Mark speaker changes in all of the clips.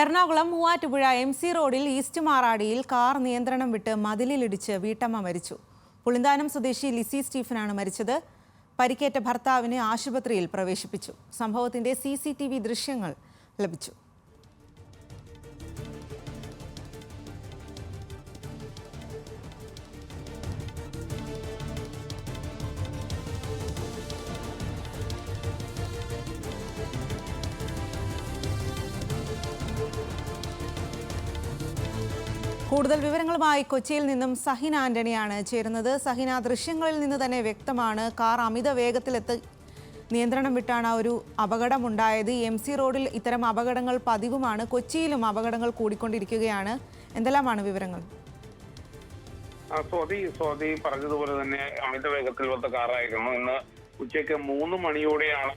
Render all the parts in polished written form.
Speaker 1: Ernakulam Muvattupuzha MC റോഡിൽ east മാറാടിയിൽ car നിയന്ത്രണം വിട്ട് മതിലിലിടിച്ച് വീട്ടമ്മ മരിച്ചു. പുളിന്താനം സ്വദേശി ലിസി സ്റ്റീഫനാണ് മരിച്ചത്. പരിക്കേറ്റ ഭർത്താവിനെ ആശുപത്രിയിൽ പ്രവേശിപ്പിച്ചു. സംഭവത്തിന്റെ CCTV ദൃശ്യങ്ങൾ ലഭിച്ചു. കൂടുതൽ വിവരങ്ങളുമായി കൊച്ചിയിൽ നിന്നും സഹിന ആന്റണിയാണ് ചേരുന്നത്. സഹിന, ദൃശ്യങ്ങളിൽ നിന്ന് തന്നെ വ്യക്തമാണ് കാർ അമിത വേഗത്തിലെത്തി നിയന്ത്രണം വിട്ടാണ് ഒരു അപകടമുണ്ടായത്. MC റോഡിൽ ഇത്തരം അപകടങ്ങൾ പതിവുമാണ്. കൊച്ചിയിലും അപകടങ്ങൾ കൂടിക്കൊണ്ടിരിക്കുകയാണ്. എന്തെല്ലാമാണ് വിവരങ്ങൾ?
Speaker 2: സ്വാതി പറഞ്ഞതുപോലെ തന്നെ അമിത വേഗത്തിൽ വന്ന കാറായിരുന്നു. ഇന്ന് ഉച്ചയ്ക്ക് 3 മണിയോടെയാണ്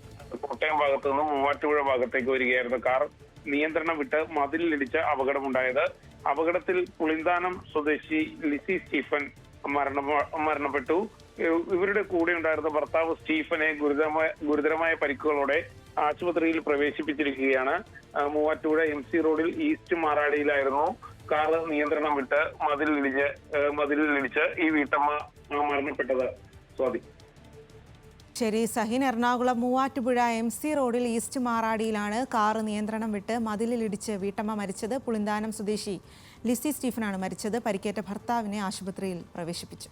Speaker 2: കോട്ടയം ഭാഗത്ത് നിന്ന് മൂവാറ്റുപുഴ ഭാഗത്തേക്ക് വരികയായിരുന്ന കാർ നിയന്ത്രണം വിട്ട് മതിലിടിച്ച അപകടമുണ്ടായത്. അപകടത്തിൽ പുളിന്താനം സ്വദേശി ലിസി സ്റ്റീഫൻ മരണപ്പെട്ടു. ഇവരുടെ കൂടെ ഉണ്ടായിരുന്ന ഭർത്താവ് സ്റ്റീഫനെ ഗുരുതരമായ പരിക്കുകളോടെ ആശുപത്രിയിൽ പ്രവേശിപ്പിച്ചിരിക്കുകയാണ്. മൂവാറ്റുപുഴ MC റോഡിൽ ഈസ്റ്റ് മാറാടിയിലായിരുന്നു കാർ നിയന്ത്രണം വിട്ട് മതിലിലിടിച്ച് ഈ വീട്ടമ്മ മരണപ്പെട്ടത്. സ്വാതി.
Speaker 1: ശരി സഹിൻ, എറണാകുളം മൂവാറ്റുപുഴ MC റോഡിൽ ഈസ്റ്റ് മാറാടിയിലാണ് കാർ നിയന്ത്രണം വിട്ട് മതിലിലിടിച്ച് വീട്ടമ്മ മരിച്ചത്. പുളിന്താനം സ്വദേശി ലിസി സ്റ്റീഫനാണ് മരിച്ചത്. പരിക്കേറ്റ ഭർത്താവിനെ ആശുപത്രിയിൽ പ്രവേശിപ്പിച്ചു.